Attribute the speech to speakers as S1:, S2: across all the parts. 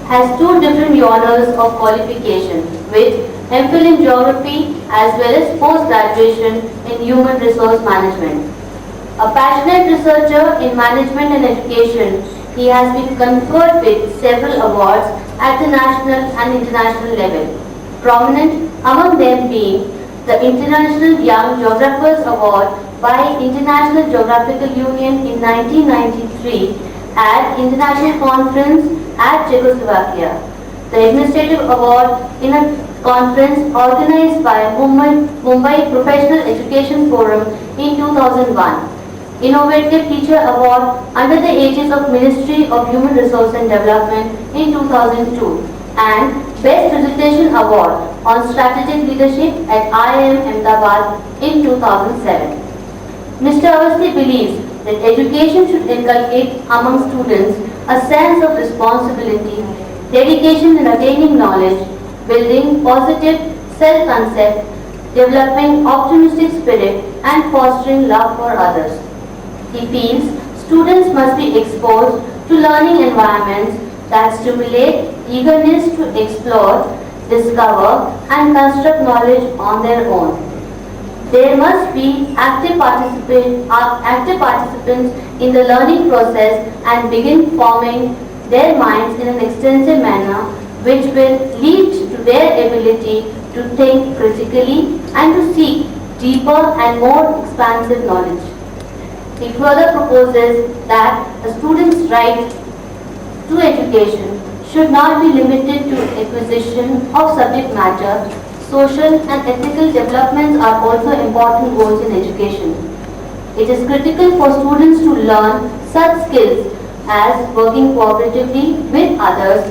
S1: has two different honors of qualification with MPhil in Geography as well as post-graduation in Human Resource Management. A passionate researcher in management and education, he has been conferred with several awards at the national and international level. Prominent among them being the International Young Geographers Award by International Geographical Union in 1993 at International Conference at Czechoslovakia. The Administrative Award in a conference organized by Mumbai Professional Education Forum in 2001. Innovative Teacher Award under the aegis of Ministry of Human Resource and Development in 2002 and Best Presentation Award on Strategic Leadership at IIM Ahmedabad in 2007. Mr. Awasthi believes that education should inculcate among students a sense of responsibility, dedication in attaining knowledge, building positive self-concept, developing optimistic spirit and fostering love for others. He feels students must be exposed to learning environments that stimulate eagerness to explore, discover and construct knowledge on their own. There must be active participants in the learning process and begin forming their minds in an extensive manner which will lead to their ability to think critically and to seek deeper and more expansive knowledge. He further proposes that a student's right to education should not be limited to acquisition of subject matter. Social and ethical developments are also important goals in education. It is critical for students to learn such skills as working cooperatively with others,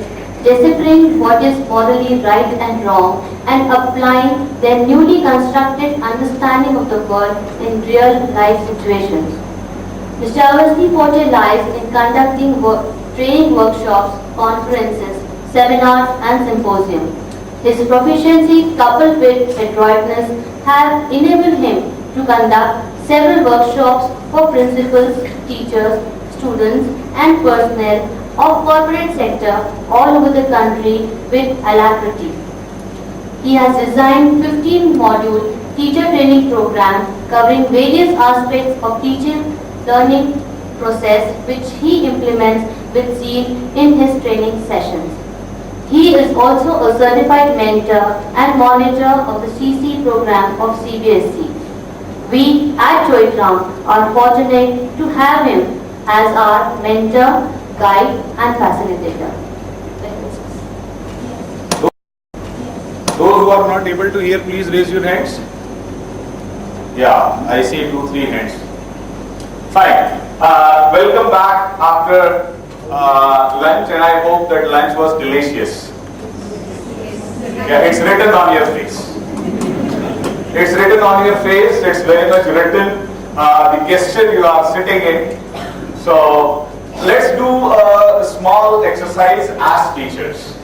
S1: deciphering what is morally right and wrong, and applying their newly constructed understanding of the world in real life situations. Mr. Awasthi forte lies in conducting training workshops, conferences, seminars and symposiums. His proficiency coupled with adroitness have enabled him to conduct several workshops for principals, teachers, students and personnel of corporate sector all over the country with alacrity. He has designed 15-module teacher training program covering various aspects of teaching learning process which he implements with zeal in his training sessions. He is also a certified mentor and monitor of the CC program of CBSE. We at Choithram are fortunate to have him as our mentor, guide and facilitator.
S2: Those who are not able to hear, please raise your hands. Yeah, I see 2-3 hands. Fine. Welcome back after lunch, and I hope that lunch was delicious. Yeah, it's written on your face. It's written on your face. It's very much written. The gesture you are sitting in. So let's do a small exercise as teachers.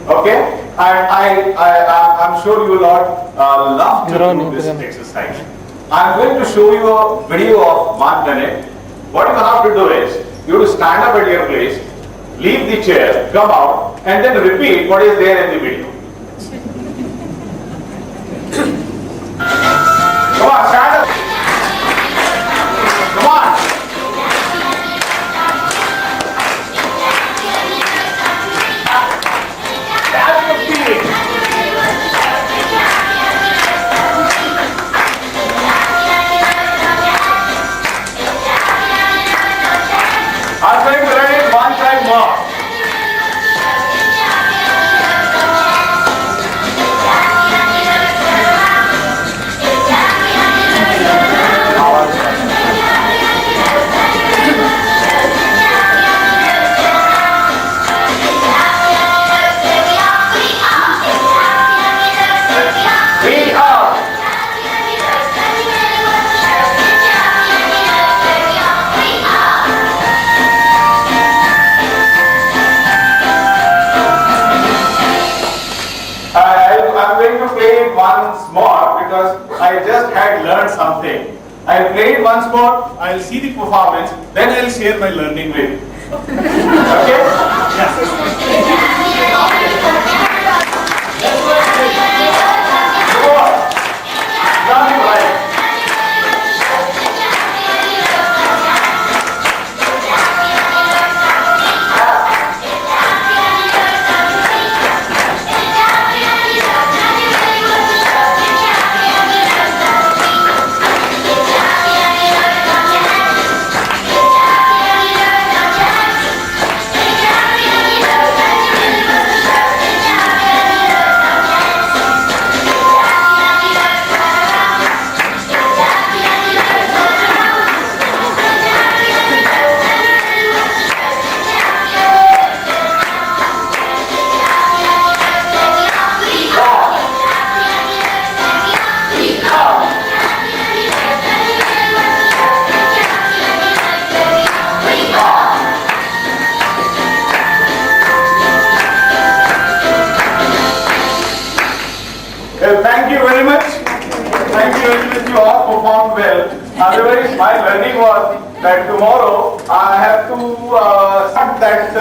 S2: Okay? And I'm sure you will all love to do this exercise. I'm going to show you a video of 1 minute. What you have to do is, you have to stand up at your place, leave the chair, come out, and then repeat what is there in the video. Come on, stand up. Come on. That's the feeling. I'm going to run it one time more. Once more because I just had learned something. I'll play it once more, I'll see the performance, then I'll share my learning with you. Okay? Yes. performed well. Otherwise, my learning was that tomorrow I have to start that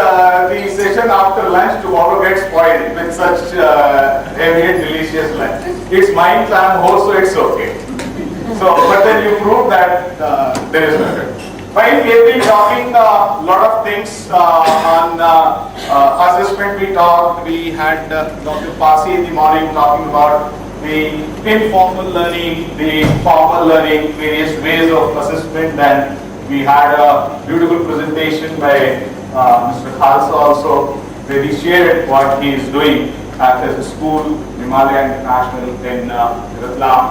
S2: the session after lunch tomorrow gets spoiled with such heavy and delicious lunch. It's mine, so I'm host, so it's okay. So, but then you prove that there is nothing. Fine, we have been talking a lot of things on assessment. We had Dr. Pasi in the morning talking about the informal learning, the formal learning, various ways of assessment. Then we had a beautiful presentation by Mr. Khalsa also, where he shared what he is doing at his school, Himalaya International in Choithram.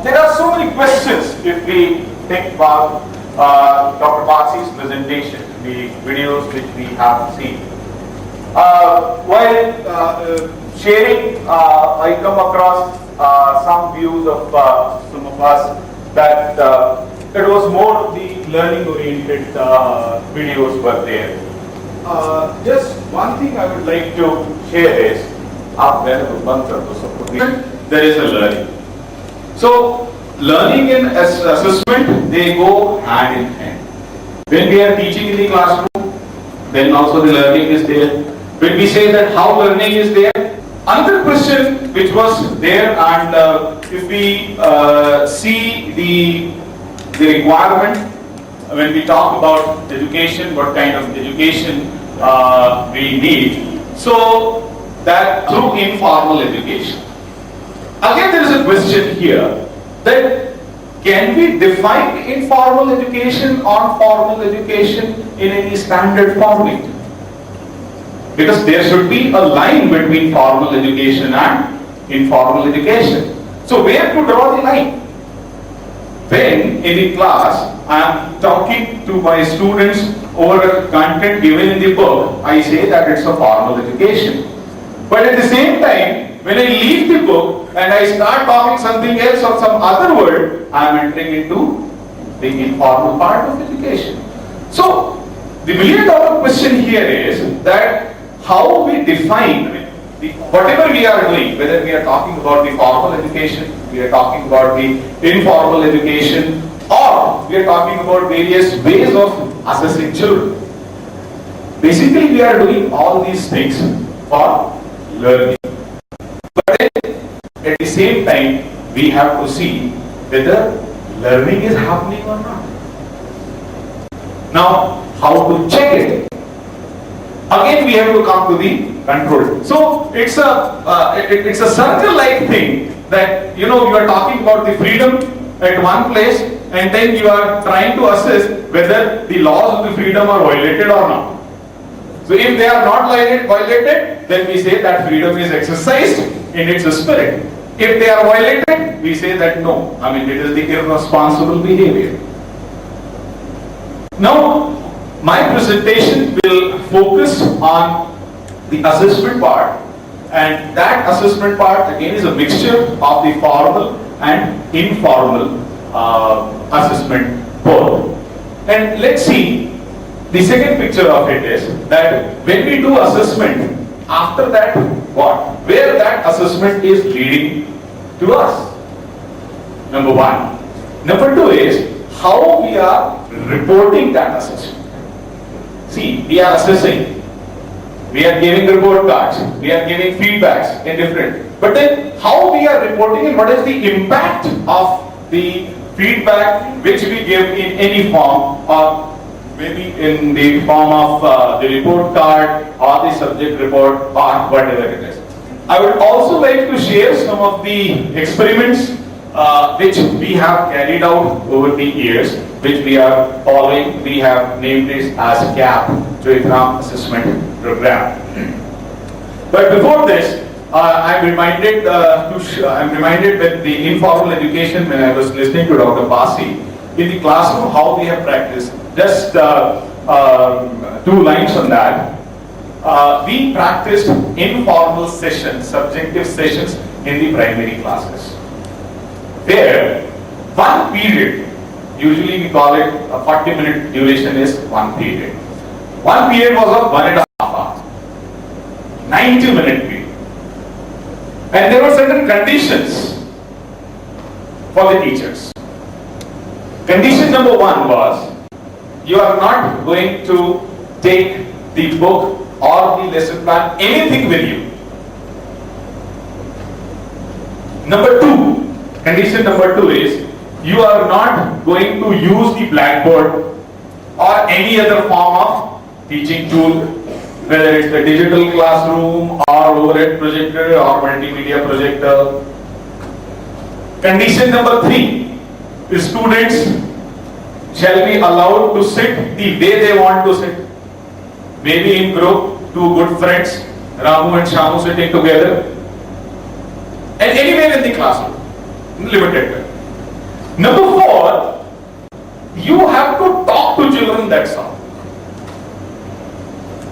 S2: There are so many questions if we think about Dr. Pasi's presentation, the videos which we have seen. While sharing, I come across some views of some of us that it was more the learning-oriented videos were there. Just one thing I would like to share is, there is a learning. So, learning and assessment, they go hand in hand. When we are teaching in the classroom, then also the learning is there. When we say that how learning is there, another question which was there, and if we see the requirement, when we talk about education, what kind of education we need, so that through informal education. Again, there is a question here that can we define informal education or formal education in any standard format? Because there should be a line between formal education and informal education. So where to draw the line? When in the class I am talking to my students over a content given in the book, I say that it's a formal education. But at the same time, when I leave the book and I start talking something else or some other word, I am entering into the informal part of education. So, the million-dollar question here is that how we define whatever we are doing, whether we are talking about the formal education, we are talking about the informal education, or we are talking about various ways of assessing children. Basically, we are doing all these things for learning. But at the same time, we have to see whether learning is happening or not. Now, how to check it? Again, we have to come to the control. So it's a circle-like thing that you are talking about the freedom at one place, and then you are trying to assess whether the laws of the freedom are violated or not. So if they are not violated, then we say that freedom is exercised in its spirit. If they are violated, we say that no, it is the irresponsible behavior. Now, my presentation will focus on the assessment part, and that assessment part again is a mixture of the formal and informal assessment both. And let's see, the second picture of it is that when we do assessment, after that what? Where that assessment is leading to us. Number one. Number two is how we are reporting that assessment. See, we are assessing, we are giving report cards, we are giving feedbacks in different, but then how we are reporting and what is the impact of the feedback which we give in any form, or maybe in the form of the report card or the subject report or whatever it is. I would also like to share some of the experiments which we have carried out over the years, which we are following. We have named this as CAP, Choithram Assessment Program. But before this, I'm reminded with the informal education when I was listening to Dr. Pasi in the classroom how we have practiced. Just 2 lines on that. We practiced informal sessions, subjective sessions in the primary classes. There, one period, usually we call it a 40-minute duration is one period. One period was of 1.5 hours. 90-minute period. And there were certain conditions. for the teachers. Condition number 1 was, you are not going to take the book or the lesson plan, anything with you. Condition number 2 is, you are not going to use the blackboard or any other form of teaching tool, whether it's a digital classroom or overhead projector or multimedia projector. Condition number 3 is, students shall be allowed to sit the way they want to sit. Maybe in group, 2 good friends, Ramu and Shamu sitting together, and anywhere in the classroom, limited. Number 4, you have to talk to children, that's all.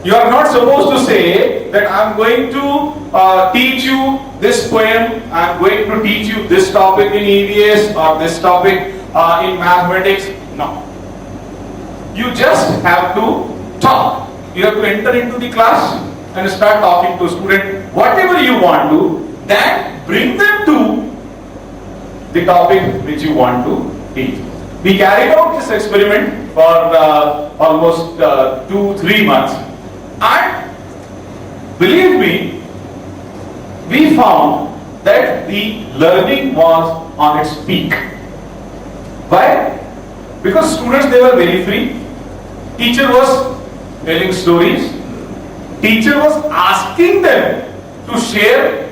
S2: You are not supposed to say that I am going to teach you this poem, I am going to teach you this topic in EVS or this topic in mathematics. No. You just have to talk. You have to enter into the class and start talking to student. Whatever you want to, then bring them to the topic which you want to teach. We carried out this experiment for almost 2-3 months, and believe me, we found that the learning was on its peak. Why? Because students, they were very free. Teacher was telling stories. Teacher was asking them to share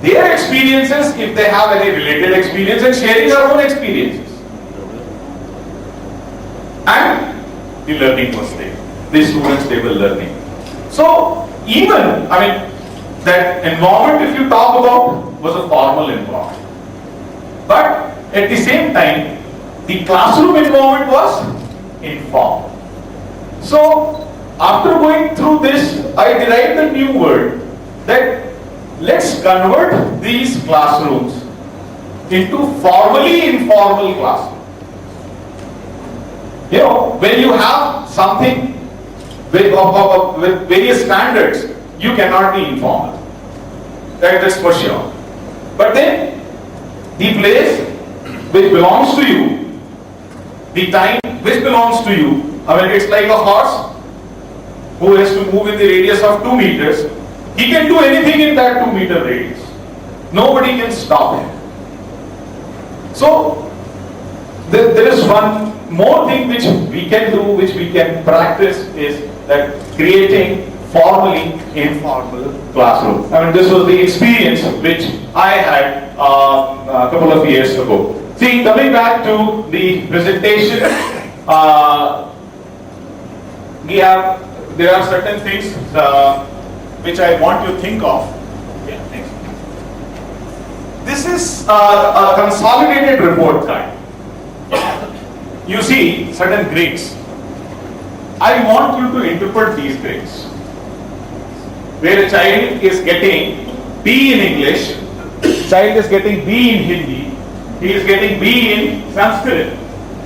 S2: their experiences if they have any related experience, and sharing their own experiences. And the learning was there. The students, they were learning. So even, that environment, if you talk about, was a formal environment. But at the same time, the classroom environment was informal. So after going through this, I derived a new word, that let's convert these classrooms into formally informal classrooms. You know, when you have something with various standards, you cannot be informal. That is for sure. But then, the place which belongs to you, the time which belongs to you, it's like a horse who has to move in the radius of 2 meters. He can do anything in that 2 meter radius. Nobody can stop him. So, there is one more thing which we can do, which we can practice, is that creating formally informal classroom. This was the experience which I had a couple of years ago. See, coming back to the presentation, there are certain things which I want you to think of. Yeah, next. This is a consolidated report card. You see certain grades. I want you to interpret these grades. Where a child is getting B in English, child is getting B in Hindi, he is getting B in Sanskrit,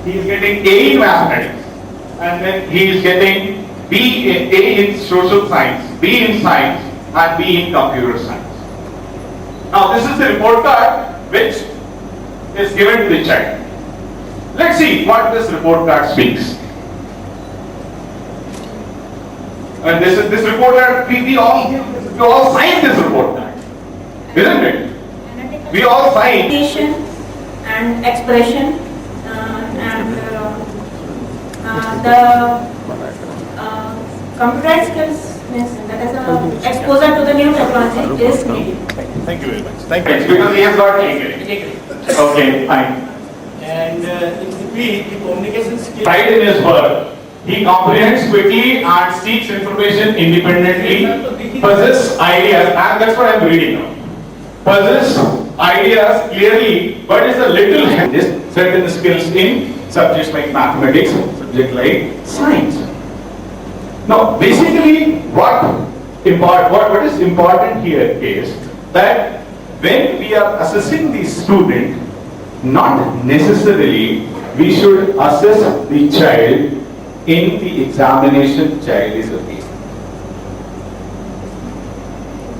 S2: he is getting A in mathematics, and then he is getting A in social science, B in science, and B in computer science. Now this is the report card which is given to the child. Let's see what this report card speaks. And this report card, we all signed this report card, isn't it? We all signed.
S3: And expression and the computer skills means that is exposure to the new technology is needed.
S2: Thank you very much. Thank you. Because he has got degree. Okay, fine.
S4: And in the communication skills.
S2: Pride in his work, he comprehends quickly and seeks information independently, possesses ideas, and that's what I'm reading now. Possesses ideas clearly, but is a little certain skills in subjects like mathematics, subject like science. Now, basically, what is important here is that when we are assessing the student, not necessarily we should assess the child in the examination child is appearing.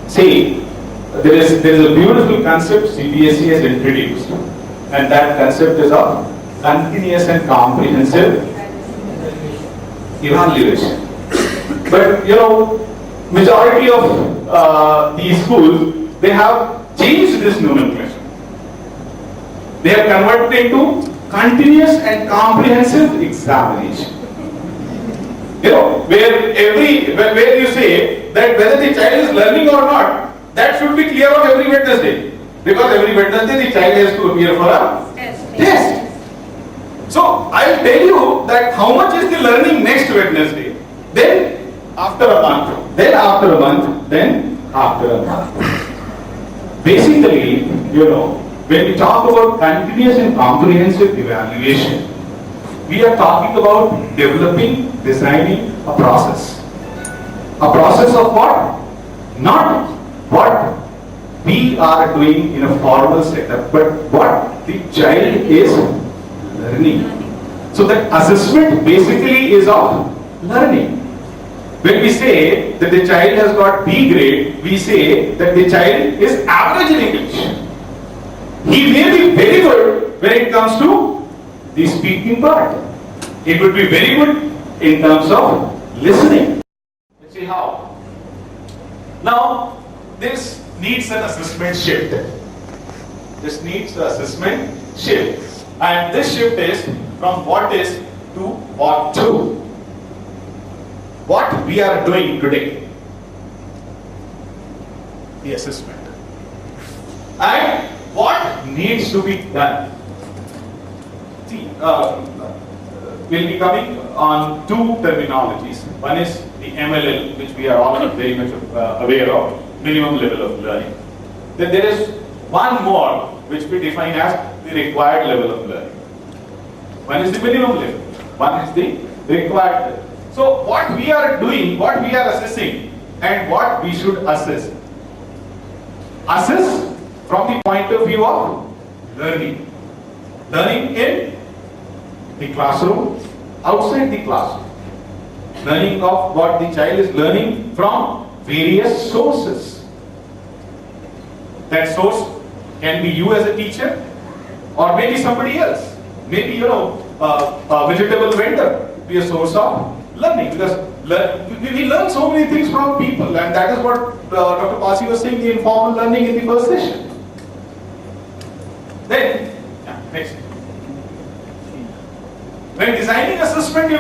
S2: See, there is a beautiful concept CBSE has introduced. and that concept is of continuous and comprehensive evaluation. But majority of these schools, they have changed this nomenclature. They have converted into continuous and comprehensive examination. Where you say that whether the child is learning or not, that should be clear on every Wednesday. Because every Wednesday the child has to appear for a test. So I will tell you that how much is the learning next Wednesday, then after a month, then after a month, then after a month. Basically, when we talk about continuous and comprehensive evaluation, we are talking about developing, designing a process. A process of what? Not what we are doing in a formal setup, but what the child is learning. So that assessment basically is of learning. When we say that the child has got B grade, we say that the child is average in English. He may be very good when it comes to the speaking part. It would be very good in terms of listening. Let's see how. Now, this needs an assessment shift. This needs an assessment shift. And this shift is from what is to what to. What we are doing today. The assessment. And what needs to be done. See, we'll be coming on two terminologies. One is the MLL, which we are all very much aware of, minimum level of learning. Then there is one more, which we define as the required level of learning. One is the minimum level, one is the required level. So what we are doing, what we are assessing, and what we should assess. Assess from the point of view of learning. Learning in the classroom, outside the classroom. Learning of what the child is learning from various sources. That source can be you as a teacher, or maybe somebody else. Maybe a vegetable vendor be a source of learning, because we learn so many things from people, and that is what Dr. Pasi was saying, the informal learning in the first session. Then, next. When designing assessment,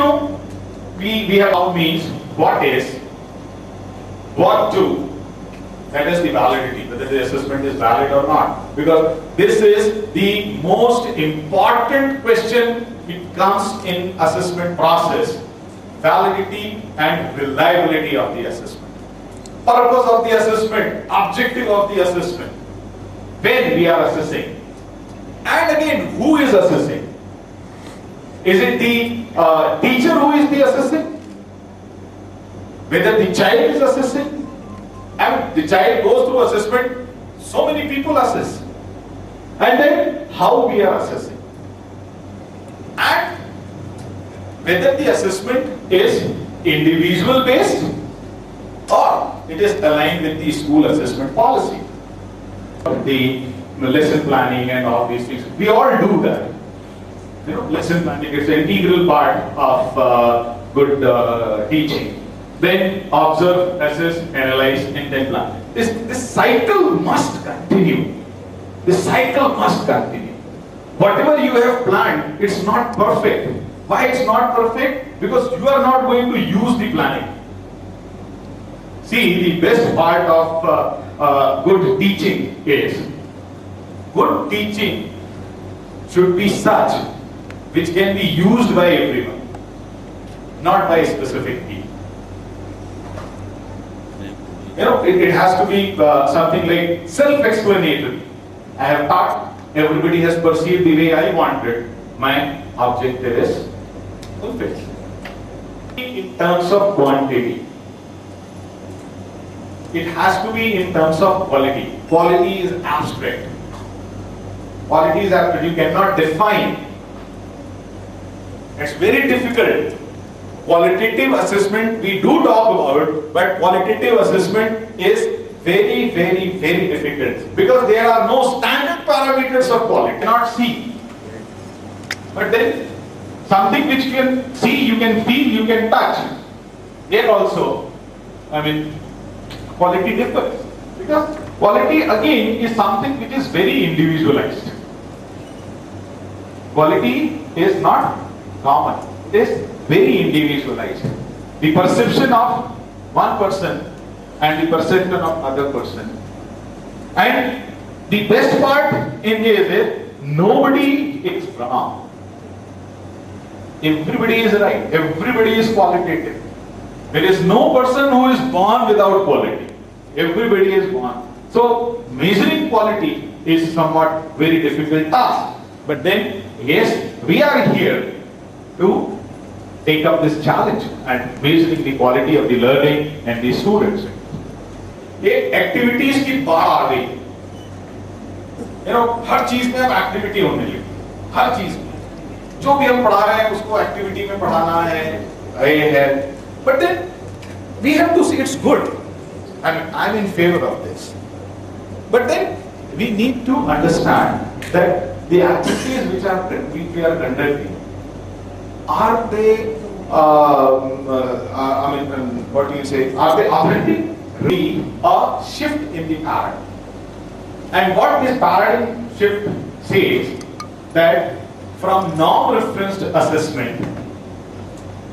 S2: we have our means, what is, what to. That is the validity, whether the assessment is valid or not. Because this is the most important question which comes in assessment process. Validity and reliability of the assessment. Purpose of the assessment, objective of the assessment. When we are assessing. And again, who is assessing? Is it the teacher who is the assessing? Whether the child is assessing? And the child goes through assessment, so many people assess. And then how we are assessing. And whether the assessment is individual based or it is aligned with the school assessment policy. The lesson planning and all these things, we all do that. Lesson planning is an integral part of good teaching. Then observe, assess, analyze, and then plan. This cycle must continue. This cycle must continue. Whatever you have planned, it's not perfect. Why it's not perfect? Because you are not going to use the planning. See, the best part of good teaching is, good teaching should be such which can be used by everyone, not by specific people. It has to be something like self-explanatory. I have taught, everybody has perceived the way I wanted, my objective is fulfilled. In terms of quantity, it has to be in terms of quality. Quality is abstract. Quality is abstract, you cannot define. It's very difficult. Qualitative assessment we do talk about, but qualitative assessment is very, very, very difficult because there are no standard parameters of quality. You cannot see. But then something which you can see, you can feel, you can touch. There also, quality differs. Because quality again is something which is very individualized. Quality is not common. It is very individualized. The perception of one person and the perception of other person. And the best part in this is nobody is wrong. Everybody is right. Everybody is qualitative. There is no person who is born without quality. Everybody is born. So measuring quality is somewhat very difficult task. But then, yes, we are here to take up this challenge and measuring the quality of the learning and the students. ये activities की बात आ गई, हर चीज में अब activity होने लगी, हर चीज में जो भी हम पढ़ा रहे हैं उसको एक्टिविटी में पढ़ाना है, but then we have to see it's good. I'm in favor of this. But then we need to understand that the activities which we are conducting, are they, what do you say, are they authentic? Really a shift in the paradigm. And what this paradigm shift says, that from norm-referenced assessment,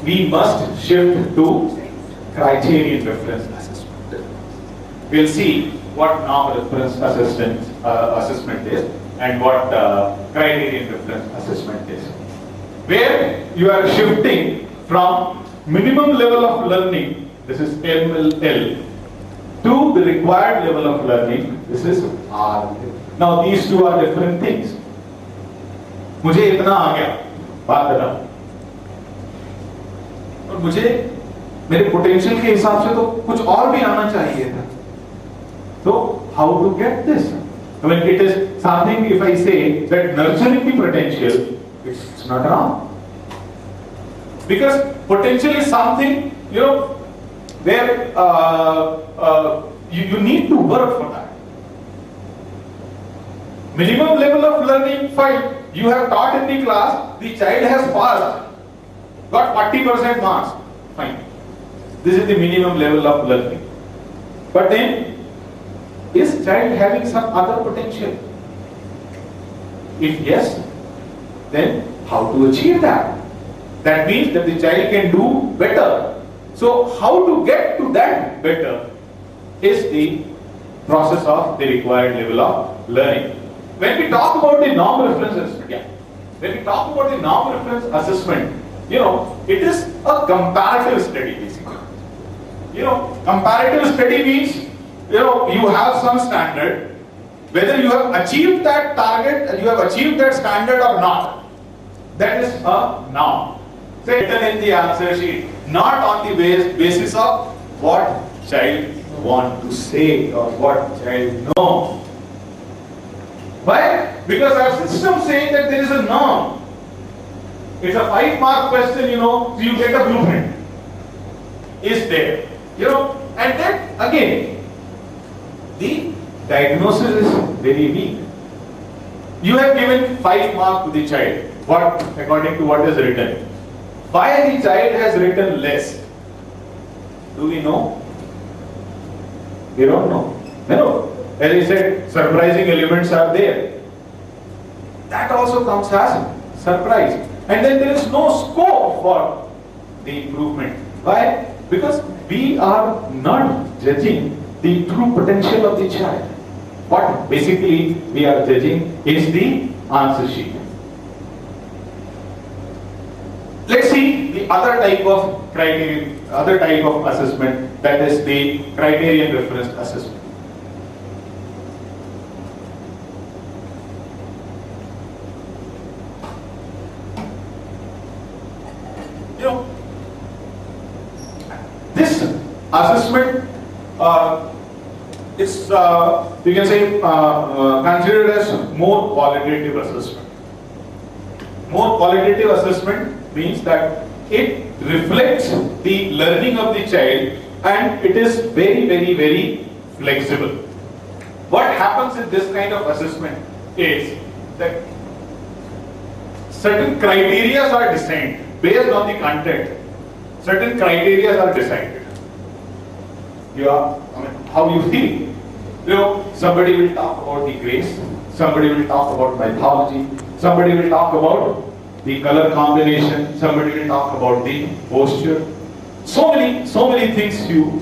S2: we must shift to criterion reference assessment. We'll see what norm-reference assessment is and what criterion reference assessment is. Where you are shifting from minimum level of learning, this is MLL, to the required level of learning, this is R. Now these two are different things. मुझे इतना आ गया, बात बता, और मुझे मेरे potential के हिसाब से तो कुछ और भी आना चाहिए था. So how to get this? It is something, if I say that nurturing the potential, it's not wrong. Because potential is something, where you need to work for that. Minimum level of learning, fine. You have taught in the class, the child has passed, got 40% marks, fine. This is the minimum level of learning. But then, is child having some other potential? If yes, then how to achieve that? That means that the child can do better. So how to get to that better is the process of the required level of learning. When we talk about the norm reference assessment, it is a comparative study basically. Comparative study means, you have some standard, whether you have achieved that target, you have achieved that standard or not. That is a norm. Say written in the answer sheet, not on the basis of what child want to say or what child know. Why? Because our system saying that there is a norm. It's a 5-mark question, so you get a blueprint. Is there? And then again, the diagnosis is very weak. You have given 5 marks to the child, according to what is written. Why the child has written less? Do we know? We don't know. No. As I said, surprising elements are there. That also comes as surprise. And then there is no scope for the improvement. Why? Because we are not judging the true potential of the child. What basically we are judging is the answer sheet. Let's see the other type of criterion, other type of assessment, that is the criterion referenced assessment. This assessment is, you can say, considered as more qualitative assessment. More qualitative assessment means that it reflects the learning of the child and it is very, very, very flexible. What happens in this kind of assessment is that certain criteria are decided based on the content. Certain criteria are decided. How you feel. Somebody will talk about the grace, somebody will talk about mythology, somebody will talk about the color combination, somebody will talk about the posture. So many things you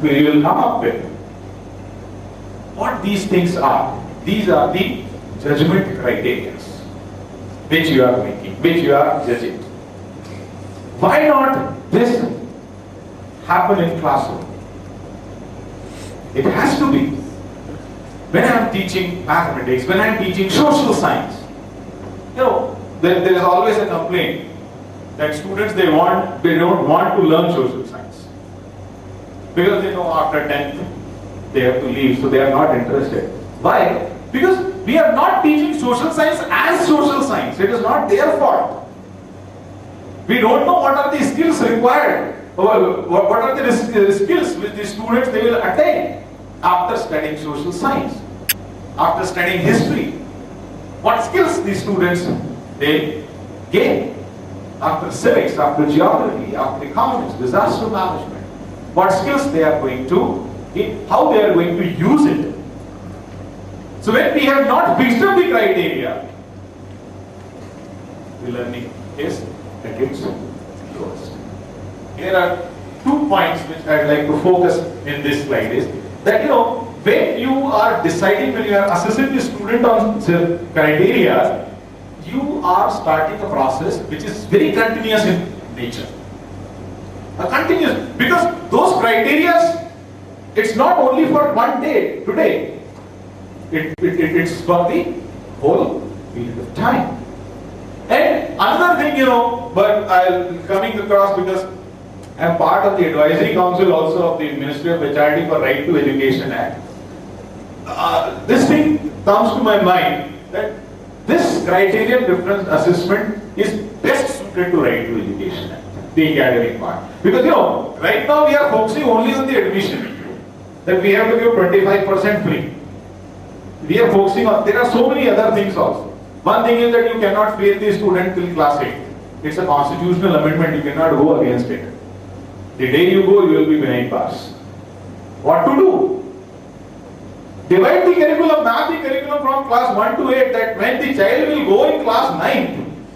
S2: will come up with. What these things are? These are the judgment criteria which you are making, which you are judging. Why not this happen in classroom? It has to be. When I am teaching mathematics, when I am teaching social science, there is always a complaint that students they don't want to learn social science because they know after 10th they have to leave, so they are not interested. Why? Because we are not teaching social science as social science. It is not their fault. We don't know what are the skills required, or what are the skills which the students they will attain after studying social science, after studying history. What skills the students they gain after civics, after geography, after economics, disaster management. What skills they are going to gain, how they are going to use it. So when we have not fixed up the criteria, the learning is against closed. Here are 2 points which I'd like to focus in this slide is that when you are deciding, when you are assessing the student on criteria, you are starting a process which is very continuous in nature. Continuous, because those criteria, it's not only for one day, today. It's for the whole period of time. And another thing, but I'm coming across because I'm part of the advisory council also of the Ministry of HRD for Right to Education Act. This thing comes to my mind that this criterion difference assessment is best suited to Right to Education Act, the academic part. Because right now we are focusing only on the admission, that we have to give 25% free. We are focusing on, there are so many other things also. One thing is that you cannot fail the student till class 8. It's a constitutional amendment, you cannot go against it. The day you go, you will be behind pass. What to do? Divide the curriculum, map the curriculum from class 1 to 8, that when the child will go in class 9,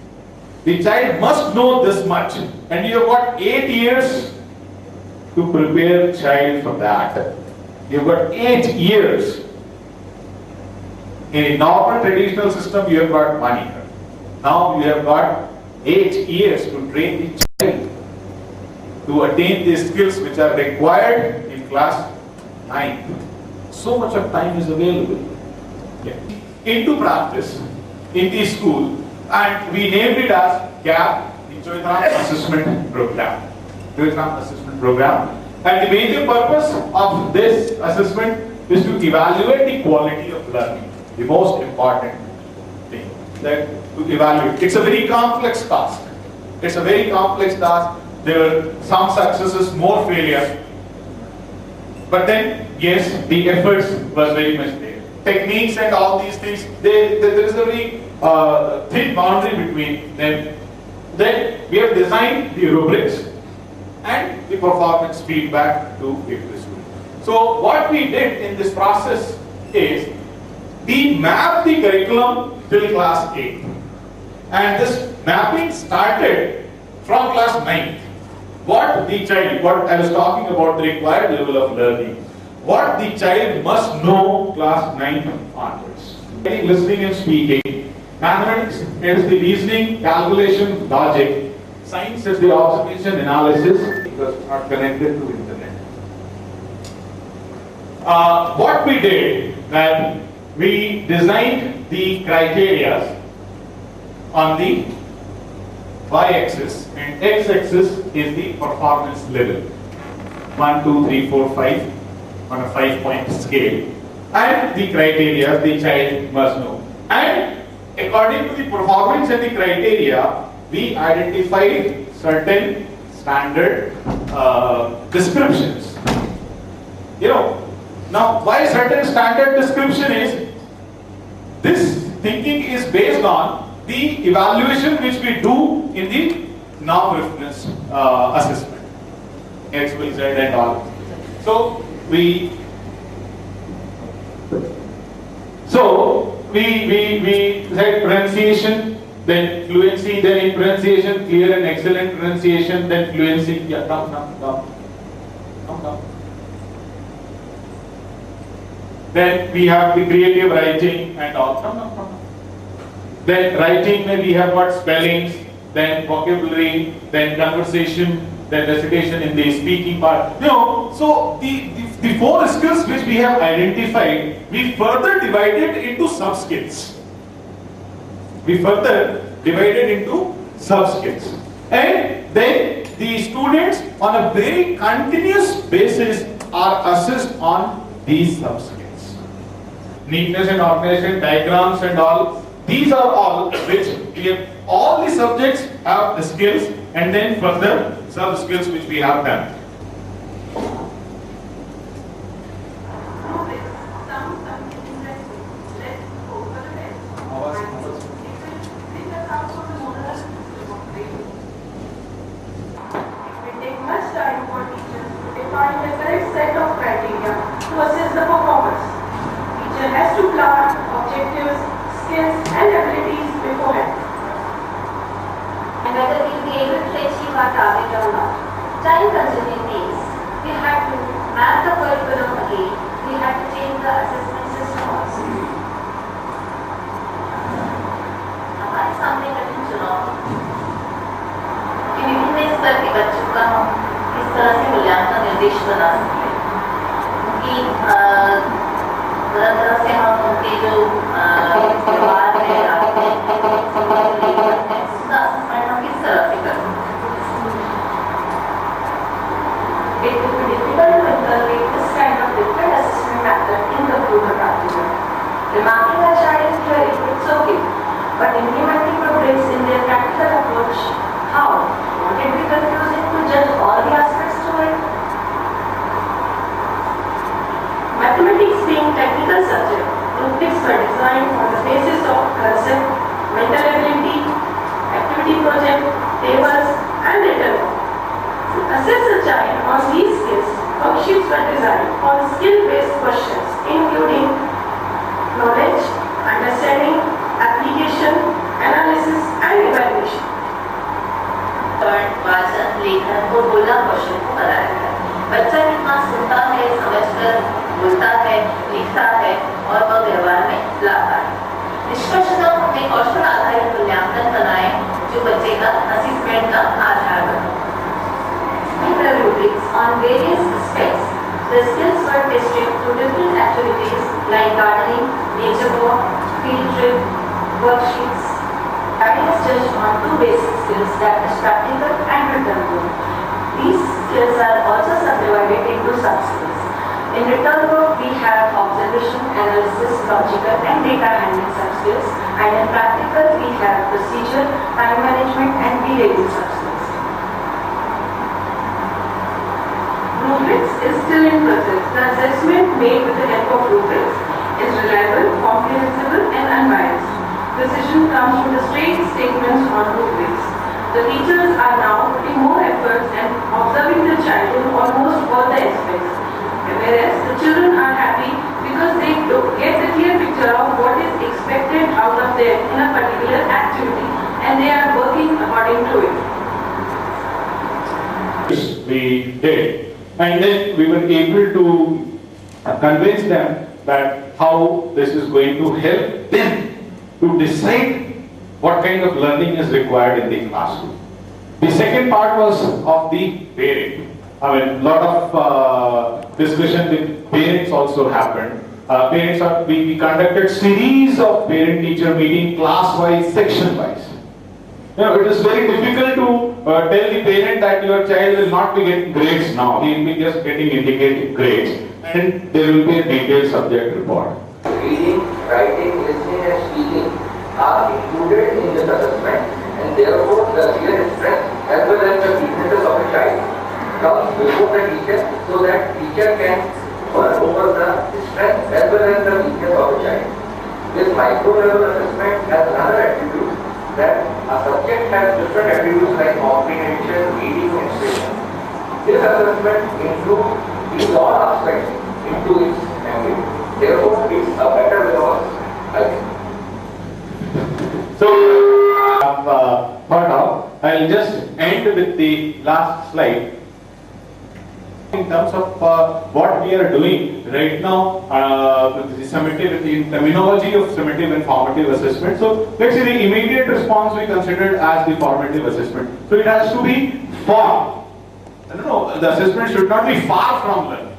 S2: the child must know this much. And you have got 8 years to prepare child for that. You have got 8 years. In a normal traditional system, you have got 1 year. Now you have got 8 years to train the child to attain the skills which are required in class 9. So much of time is available. Yeah. Into practice, in the school, and we named it as GAP, the Choithram Assessment Program. Choithram Assessment Program. And the major purpose of this assessment is to evaluate the quality of learning. The most important thing that to evaluate. It's a very complex task. It's a very complex task. There are some successes, more failures. But then, yes, the efforts was very much there. Techniques and all these things, there is a very thin boundary between them. Then we have designed the rubrics and the performance feedback to give the student. So what we did in this process is we mapped the curriculum till class 8. And this mapping started from class 9. What the child, what I was talking about, the required level of learning, what the child must know class 9 onwards. Listening and speaking, mathematics is the reasoning, calculation, logic, science is the observation, analysis, because not connected to internet. What we did, that we designed the criteria on the y-axis and x-axis is the performance level. 1, 2, 3, 4, 5 on a 5-point scale. And the criteria the child must know. And according to the performance and the criteria, we identified certain standard descriptions. Now, why certain standard description is, this thinking is based on the evaluation which we do in the norm reference assessment, X, Y, Z and all. So we said pronunciation, then fluency, then pronunciation, clear and excellent pronunciation, then fluency. Yeah, come. Then we have the creative writing and all. Come. Then writing, we have what? Spellings, then vocabulary, then conversation, then recitation in the speaking part. So the four skills which we have identified, we further divided into sub-skills. And then the students on a very continuous basis are assessed on these sub-skills. Neatness and organization, diagrams and all, these are all which we have, all the subjects have the skills and then further sub-skills which we have done.
S1: Time-consuming means we had to map the curriculum again, we had to change the assessment system also. हमारे सामने कठिन चुनाव कि विभिन्न स्तर के बच्चों का हम किस तरह से मूल्यांकन निर्देश बना सकते हैं, कि तरह से हम उनके जो व्यवहार है, उसका assessment हम किस तरह से कर सकते हैं. It would be difficult to integrate this kind of different assessment method in the proven practical. Remarking a child is theory, it's okay, but implementing progress in their practical approach, how? Won't it be confusing to judge all the aspects to it? Mathematics being technical subject, groups were designed on the basis of concept, mental ability, activity project, tables, and written work. To assess a child on these skills, worksheets were designed on skill-based questions including knowledge, understanding, application, analysis, and evaluation. वाचन, लेखन और बोलना question को बनाया है. बच्चा कितना सुनता है, समझकर बोलता है, लिखता है और वह व्यवहार में लाता है. निष्कर्षतः हमने कौशल आधारित मूल्यांकन बनाए जो बच्चे का असेसमेंट का आधार बने. In the rubrics on various aspects, the skills were tested through different activities like gardening, nature walk, field trip, worksheets. Guiding is judged on two basic skills, that is practical and written work. These skills are also subdivided into sub-skills. In written work, we have observation, analysis, logical and data handling sub-skills, and in practical, we have procedure, time management and behavioral sub-skills. Rubrics is still in process. The assessment made with the help of rubrics is reliable, comprehensible and unbiased. Precision comes from the straight statements on rubrics. The teachers are now putting more efforts and observing the child in almost all the aspects. Whereas the children are happy because they get the clear picture of what is expected out of them in a particular activity and they are working according to it.
S2: We did. And then we were able to convince them that how this is going to help them to decide what kind of learning is required in the classroom. The second part was of the parent. I mean, a lot of discussion with parents also happened. We conducted series of parent-teacher meeting, class-wise, section-wise. It is very difficult to tell the parent that your child will not be getting grades now. He will be just getting indicative grades, and there will be a detailed subject report.
S5: Reading, writing, listening, and speaking are included in this assessment, and therefore the real strength as well as the weaknesses of a child comes before the teacher, so that teacher can work over the micro-level assessment has another attribute that a subject has different attributes like comprehension, reading, and expression. This assessment includes these all aspects into its ambit. Therefore, it's a better way of assessment.
S2: So, for now, I'll just end with the last slide. In terms of what we are doing right now, with the terminology of summative and formative assessment. So, let's say the immediate response we considered as the formative assessment. So, it has to be far. No, the assessment should not be far from learning.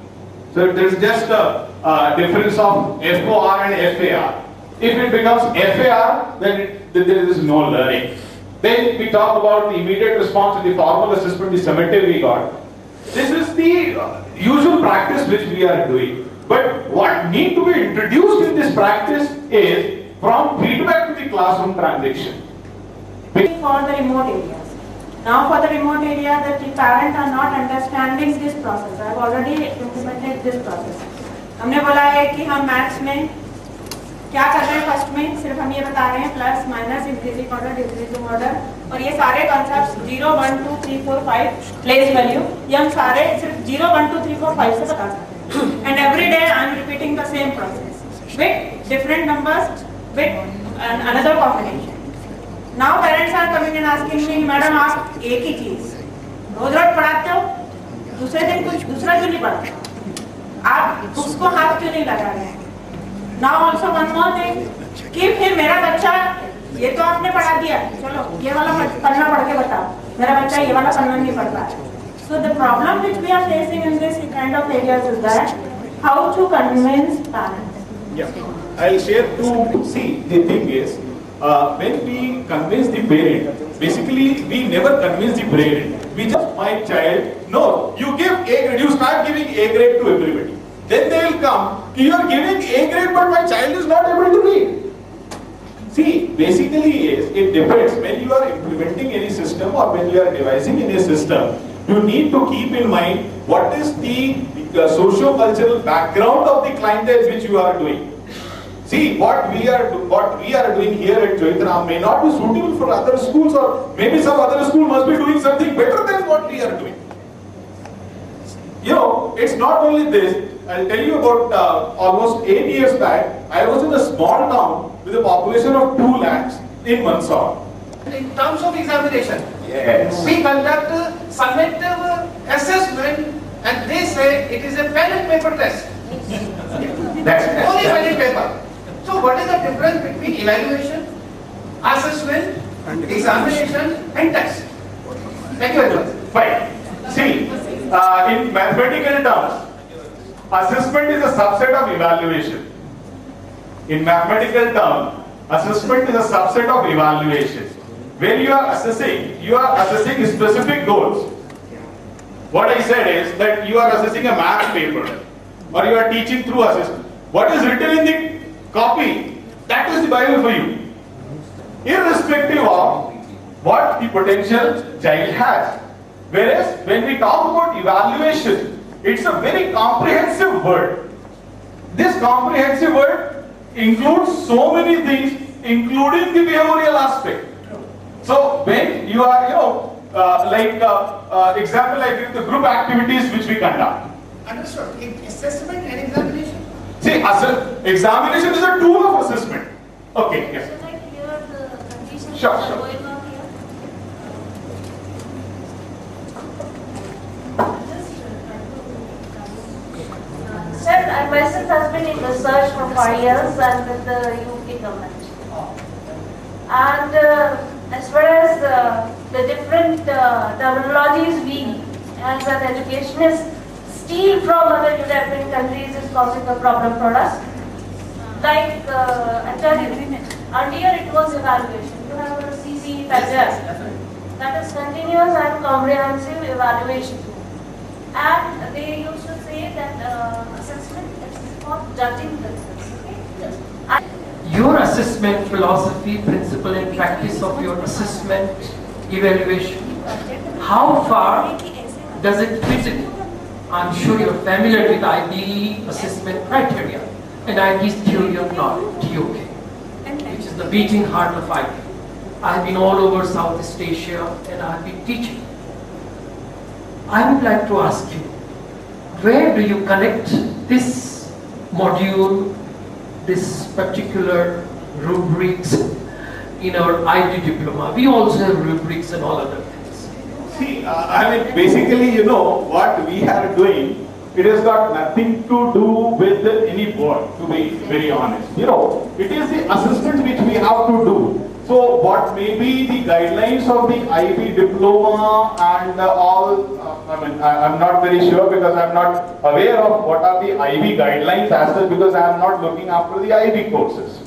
S2: So, there is just a difference of FOR and FAR. If it becomes FAR, then there is no learning. Then we talk about the immediate response in the formal assessment, the summative we got. This is the usual practice which we are doing. But what need to be introduced in this practice is from feedback to the classroom transition.
S3: For the remote areas. Now for the remote area, the parents are not understanding this process. I have already implemented this process. हमने बोला है कि हम maths में क्या कर रहे हैं फर्स्ट में, सिर्फ हम ये बता रहे हैं plus minus increasing order decreasing order और ये सारे कॉन्सेप्ट्स 0 1 2 3 4 5 प्लेस वैल्यू ये हम सारे सिर्फ 0 1 2 3 4 5 से बता सकते हैं. And every day I am repeating the same process with different numbers with another combination. Now parents are coming and asking me madam आप एक ही चीज रोज रोज पढ़ाते हो, दूसरे दिन कुछ दूसरा क्यों नहीं पढ़ाते, आप बुक्स को हाथ क्यों नहीं लगा रहे हैं. Now also one more thing कि फिर मेरा बच्चा ये तो आपने पढ़ा दिया, चलो ये वाला पढ़ना पढ़ के बताओ, मेरा बच्चा ये वाला पढ़ना नहीं पढ़ पा. So the problem which we are facing in this kind of areas is that how to convince parents.
S2: Yeah, I'll share two. See, the thing is, when we convince the parent, basically we never convince the parent. We just my child. No, you give A grade. You start giving A grade to everybody. Then they will come, you are giving A grade but my child is not able to read. See, basically it depends. When you are implementing any system or when you are devising any system, you need to keep in mind what is the socio-cultural background of the clientele which you are doing. See, what we are doing here at Choithram may not be suitable for other schools, or maybe some other school must be doing something better than what we are doing. You know, it's not only this. I'll tell you about almost 8 years back, I was in a small town with a population of 2 lakhs in Mandsaur.
S4: In terms of examination,
S2: Yes.
S4: we conduct summative assessment and they say it is a pen and paper test.
S2: That's
S4: Only pen and paper. So what is the difference between evaluation, assessment, examination and test? Thank you very much.
S2: Fine. See, in mathematical terms, assessment is a subset of evaluation. In mathematical terms, assessment is a subset of evaluation. When you are assessing specific goals. What I said is that you are assessing a math paper or you are teaching through assessment. What is written in the copy, that is the Bible for you. Irrespective of what the potential child has. Whereas when we talk about evaluation, it's a very comprehensive word. This comprehensive word includes so many things, including the behavioral aspect. So when you are, example like the group activities which we conduct.
S4: Understood. Assessment and examination.
S2: See, examination is a tool of assessment. Okay, yes.
S1: Should I clear the conditions
S2: Sure,
S1: that are
S2: sure.
S1: going on here? Sir, my son has been in research for 5 years and with the UK government. And as far as the different terminologies we as an educationist steal from other European countries is causing a problem for us. Like, I tell you, earlier it was evaluation. You have a CC factor. That is continuous and comprehensive evaluation. And they used to say that assessment is for judging themselves. Okay?
S6: Your assessment philosophy, principle and practice of your assessment evaluation, how far does it fit in? I'm sure you're familiar with IBE assessment criteria and IB's theory of knowledge, TOK. the beating heart of IB. I've been all over Southeast Asia and I've been teaching. I would like to ask you, where do you connect this module, this particular rubrics in our IB diploma? We also have rubrics and all other things.
S2: See, basically, what we are doing, it has got nothing to do with any board, to be very honest. It is the assessment which we have to do. So, what may be the guidelines of the IB diploma and all, I'm not very sure because I'm not aware of what are the IB guidelines as such because I am not looking after the IB courses.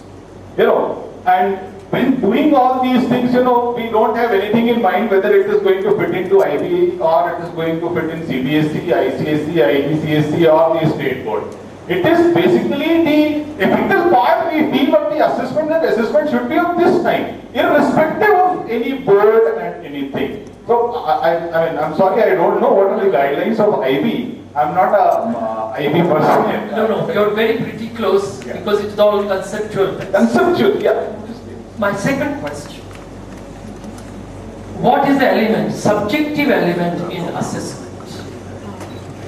S2: And when doing all these things, we don't have anything in mind whether it is going to fit into IB or it is going to fit in CBSE, ICSE, IBCSE or the state board. It is basically the ethical part we feel of the assessment, and assessment should be of this kind, irrespective of any board and anything. So, I'm sorry, I don't know what are the guidelines of IB. I'm not a IB person.
S6: No, you're very pretty close because it's all conceptual.
S2: Conceptual, yeah.
S6: My second question. What is the element, subjective element in assessment?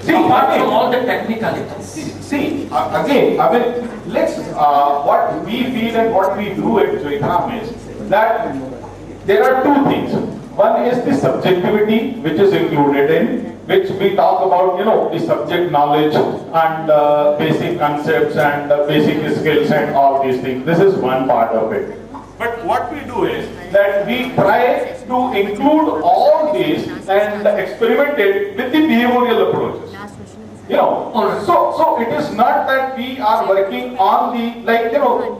S2: See,
S6: apart from all the technicalities.
S2: See, again, let's, what we feel and what we do at Choithram is that there are two things. One is the subjectivity, which is included in, which we talk about, the subject knowledge and basic concepts and basic skills and all these things. This is one part of it. But what we do is that we try to include all these and experiment it with the behavioral approaches. So it is not that we are working on the,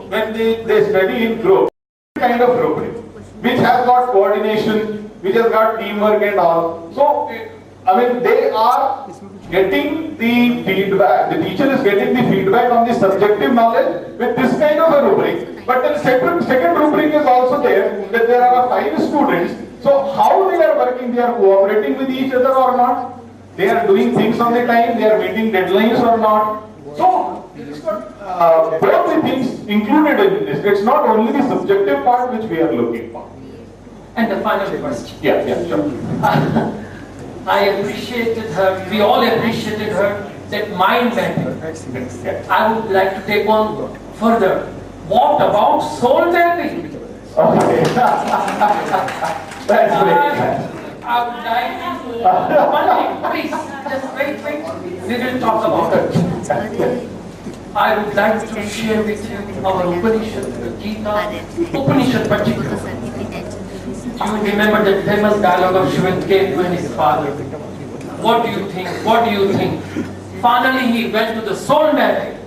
S2: when they study in group, kind of rubric, which has got coordination, which has got teamwork and all. So, they are getting the feedback, the teacher is getting the feedback on the subjective knowledge with this kind of a rubric. But then second rubric is also there, that there are 5 students. So how they are working, they are cooperating with each other or not? They are doing things on the time, they are meeting deadlines or not? So, it's got both the things included in this. It's not only the subjective part which we are looking for.
S6: And the final question.
S2: Yeah, sure.
S6: I appreciated her, we all appreciated her, that mind mapping. I would like to take on further. What about soul mapping?
S2: Okay. That's great.
S6: I would like to, please, just wait. We will talk about it. I would like to share with you our Upanishad, Gita, Upanishad particularly. You remember that famous dialogue of Shiva came to his father. What do you think? What do you think? Finally he went to the soul mapping.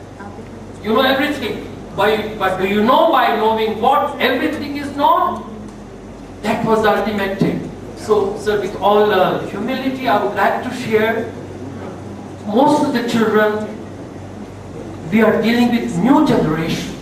S6: You know everything. But do you know by knowing what everything is not? That was the ultimate thing. So, sir, with all humility, I would like to share, most of the children, we are dealing with new generation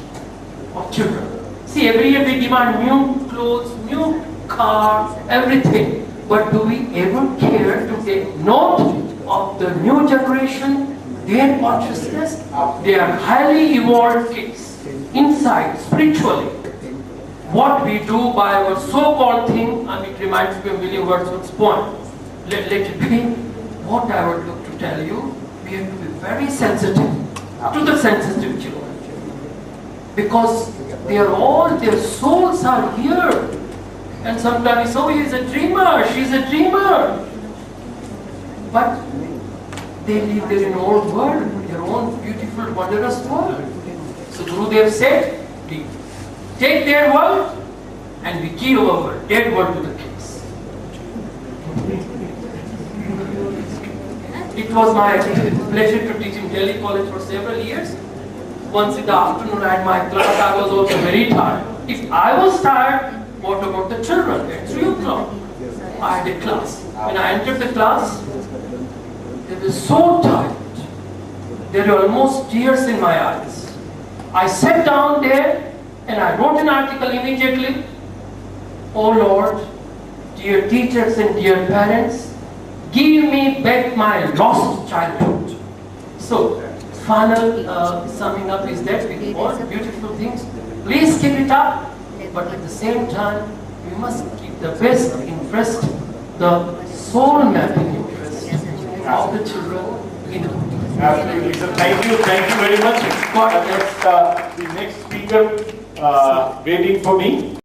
S6: of children. See, every year we demand new clothes, new car, everything. But do we ever care to take note of the new generation, their consciousness? They are highly evolved kids, inside, spiritually. What we do by our so-called thing, it reminds me of William Wordsworth's poem. Let it be. What I would look to tell you, we have to be very sensitive to the sensitive children. Because their souls are here. And sometimes, he is a dreamer, she's a dreamer. But they live their own world, their own beautiful, wondrous world. So Gurudev said, we take their world and we give our dead world to the kids. It was my pleasure to teach in Delhi College for several years. Once in the afternoon I had my class, I was also very tired. If I was tired, what about the children? At 3 o'clock, I had a class. When I entered the class, they were so tired. There were almost tears in my eyes. I sat down there and I wrote an article immediately. Oh Lord, dear teachers and dear parents, give me back my lost childhood. So, final summing up is that with all beautiful things, please keep it up. but at the same time, we must keep the best interest, the soul mapping interest of the children in
S2: Absolutely. So thank you very much. That's the next speaker waiting for me.